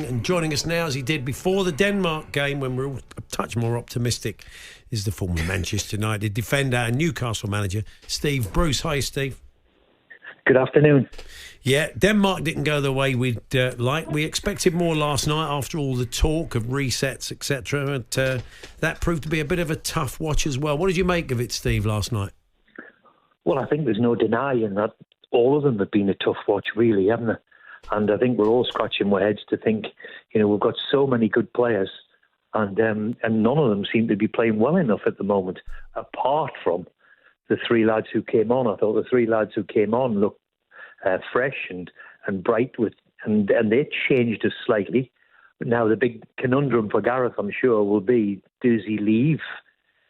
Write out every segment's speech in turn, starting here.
And joining us now, as he did before the Denmark game, when we're all a touch more optimistic, is the former Manchester United defender and Newcastle manager, Steve Bruce. Hi, Steve. Good afternoon. Yeah, Denmark didn't go the way we'd like. We expected more last night after all the talk of resets, etc. And that proved to be a bit of a tough watch as well. What did you make of it, Steve, last night? Well, I think there's no denying that all of them have been a tough watch, really, haven't they? And I think we're all scratching our heads to think, we've got so many good players and none of them seem to be playing well enough at the moment, apart from the three lads who came on. I thought the three lads who came on looked fresh and bright, and they changed us slightly. But now the big conundrum for Gareth, I'm sure, will be: does he leave?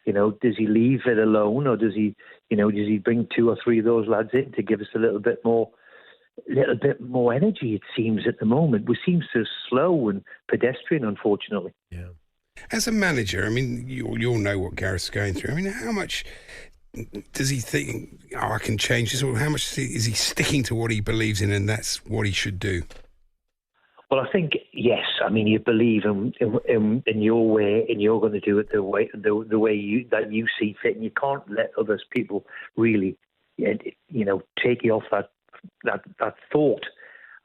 Does he leave it alone, or does he bring two or three of those lads in to give us a little bit more energy? It seems at the moment we seem so slow and pedestrian, unfortunately. Yeah. As a manager, I mean, you'll know what Gareth's going through. I mean, how much does he think, I can change this? Or how much is he sticking to what he believes in, and that's what he should do? Well, I think, yes. I mean, you believe in your way, and you're going to do it the way that you see fit, and you can't let others people really, take you off that thought.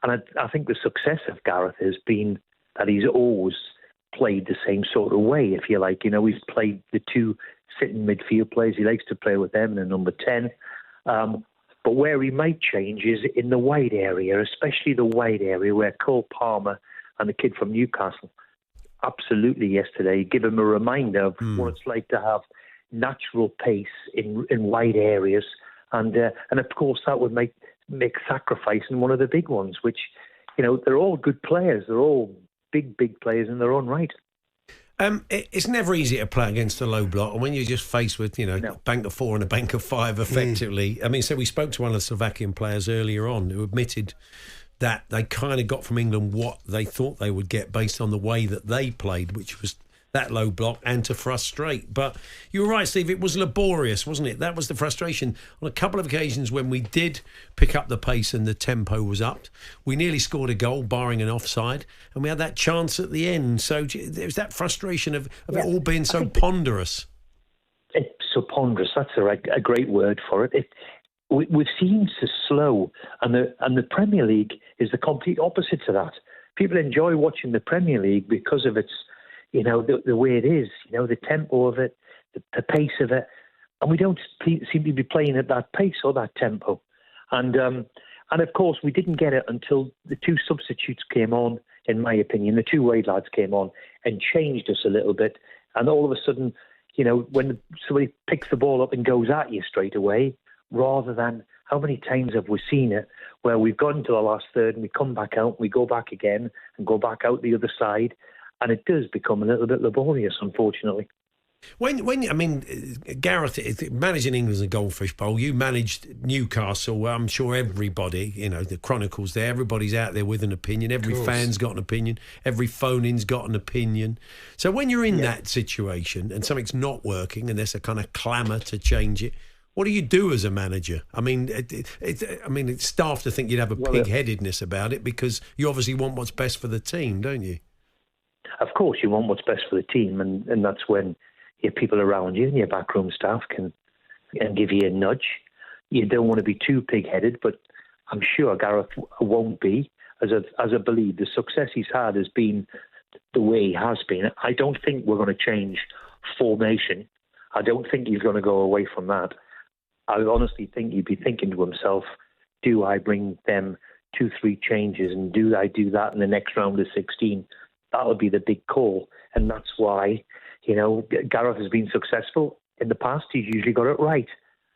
And I think the success of Gareth has been that he's always played the same sort of way, if you like. He's played the two sitting midfield players. He likes to play with them in a number 10. But where he might change is in the wide area, especially the wide area where Cole Palmer and the kid from Newcastle, absolutely yesterday, give him a reminder of what it's like to have natural pace in wide areas. And of course, that would make sacrifice in one of the big ones, which, they're all good players. They're all big players in their own right. It's never easy to play against a low block, and when you're just faced with, No. bank of 4 and a bank of 5 effectively. I mean, so we spoke to one of the Slovakian players earlier on who admitted that they kind of got from England what they thought they would get based on the way that they played, which was that low block and to frustrate. But you were right, Steve, it was laborious, wasn't it? That was the frustration. On a couple of occasions when we did pick up the pace and the tempo was up, we nearly scored a goal, barring an offside, and we had that chance at the end. So there was that frustration of it all being so ponderous. It's so ponderous. That's a great word for it. We've seen so slow, and the Premier League is the complete opposite to that. People enjoy watching the Premier League because of its the way it is, the tempo of it, the pace of it. And we don't seem to be playing at that pace or that tempo. And of course, we didn't get it until the two substitutes came on, in my opinion. The two wide lads came on and changed us a little bit. And all of a sudden, when somebody picks the ball up and goes at you straight away, rather than how many times have we seen it where we've gotten to the last third and we come back out, and we go back again and go back out the other side. And it does become a little bit laborious, unfortunately. Gareth, managing England's a goldfish bowl. You managed Newcastle. I'm sure everybody, the Chronicles there, everybody's out there with an opinion. Every fan's got an opinion. Every phone-in's got an opinion. So when you're in that situation and something's not working and there's a kind of clamour to change it, what do you do as a manager? I mean, it's daft to think you'd have a pig-headedness about it, because you obviously want what's best for the team, don't you? Of course, you want what's best for the team, and that's when your people around you and your backroom staff can give you a nudge. You don't want to be too pig-headed, but I'm sure Gareth won't be, as I believe the success he's had has been the way he has been. I don't think we're going to change formation. I don't think he's going to go away from that. I honestly think he'd be thinking to himself, do I bring them 2-3 changes, and do I do that in the next round of 16? That'll be the big call. And that's why, Gareth has been successful in the past. He's usually got it right.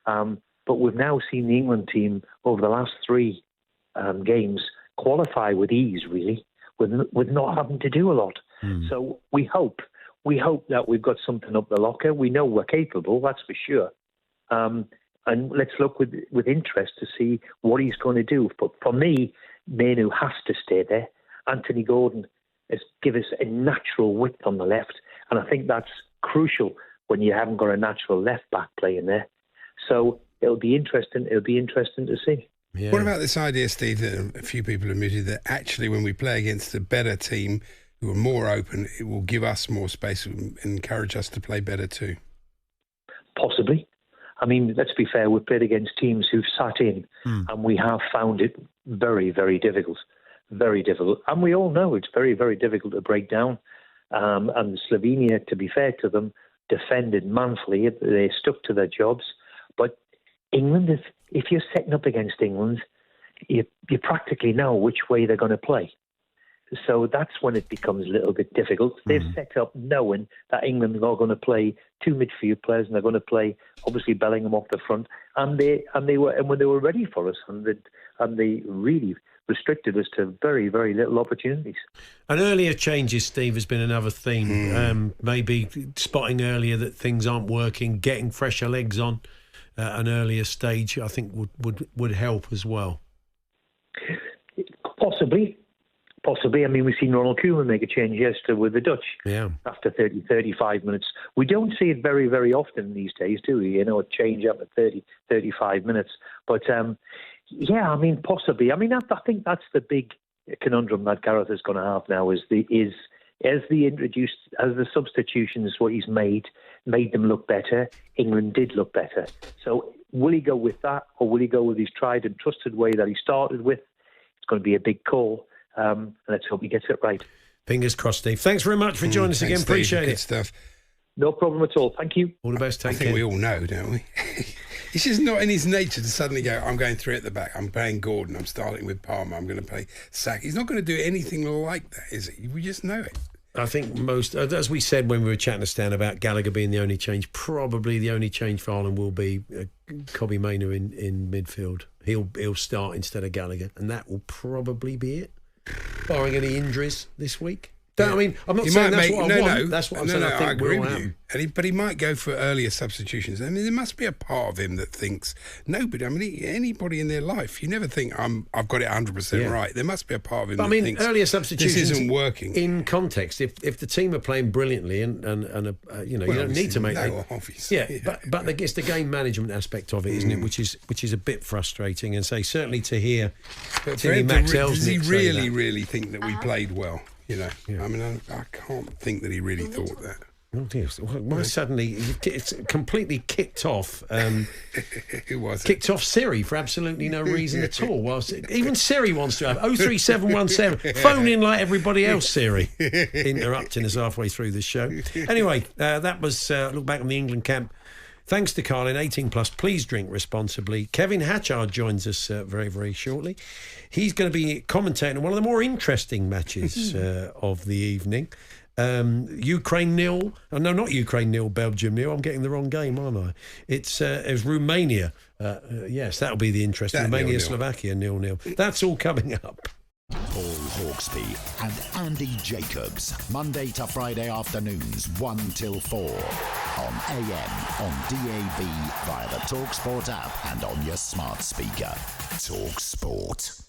But we've now seen the England team over the last 3 games qualify with ease, really, with not having to do a lot. So we hope that we've got something up the locker. We know we're capable, that's for sure. And let's look with interest to see what he's going to do. But for me, Manu has to stay there. Anthony Gordon has given us a natural width on the left, and I think that's crucial when you haven't got a natural left back playing there. So it'll be interesting. It'll be interesting to see. Yeah. What about this idea, Steve, that a few people admitted that actually when we play against a better team who are more open, it will give us more space and encourage us to play better too? Possibly. I mean, let's be fair, we've played against teams who've sat in and we have found it very, very difficult. Very difficult. And we all know it's very, very difficult to break down. And Slovenia, to be fair to them, defended manfully. They stuck to their jobs. But England, if you're setting up against England, you practically know which way they're going to play. So that's when it becomes a little bit difficult. They've set up knowing that England are going to play two midfield players and they're going to play obviously Bellingham off the front, and when they were ready for us, and they really restricted us to very, very little opportunities. And earlier changes, Steve, has been another theme. Maybe spotting earlier that things aren't working, getting fresher legs on at an earlier stage, I think would help as well. Possibly. I mean, we've seen Ronald Koeman make a change yesterday with the Dutch after 30, 35 minutes. We don't see it very, very often these days, do we? A change up at 30, 35 minutes. But, I mean, possibly. I mean, I think that's the big conundrum that Gareth is going to have now as the substitutions, what he's made them look better. England did look better. So will he go with that, or will he go with his tried and trusted way that he started with? It's going to be a big call. And let's hope he gets it right. Fingers crossed, Steve. Thanks very much for joining us again. Steve. Appreciate Good it. Stuff. No problem at all. Thank you. All the best. Take I think care. we all know, don't we? It's just not in his nature to suddenly go, I'm going three at the back, I'm playing Gordon, I'm starting with Palmer, I'm going to play Sack. He's not going to do anything like that, is he? We just know it. I think most, as we said when we were chatting to Stan about Gallagher being the only change, probably the only change for Ireland will be Kobbie Mainoo in midfield. He'll start instead of Gallagher, and that will probably be it. Barring any injuries this week. I mean, I'm not saying that's what I want. That's what I'm saying. I think agree will with you. But he might go for earlier substitutions. I mean, there must be a part of him that thinks nobody. I mean, anybody in their life, you never think I've got it 100% right. There must be a part of him. But that thinks earlier substitutions this isn't working. In context, if the team are playing brilliantly and you don't need to make obviously. But it's the game management aspect of it, isn't it? Which is a bit frustrating, and certainly to hear. But does he really think that we played well? I mean, I can't think that he really thought that. Oh dear! Why suddenly it's completely kicked off? Who was it? Kicked off Siri for absolutely no reason at all. Whilst even Siri wants to have 03717 phone in like everybody else. Siri interrupting us halfway through the show. Anyway, that was look back on the England camp. Thanks to Carlin, 18 plus. Please drink responsibly. Kevin Hatchard joins us very, very shortly. He's going to be commentating on one of the more interesting matches of the evening. Ukraine 0. Oh, no, not Ukraine 0, Belgium 0. I'm getting the wrong game, aren't I? It was Romania. Yes, that'll be the interesting. Romania, 0-0. Slovakia 0-0. That's all coming up. Paul Hawksbee and Andy Jacobs, Monday to Friday afternoons 1 till 4 on AM, on DAB, via the talkSPORT app and on your smart speaker. talkSPORT.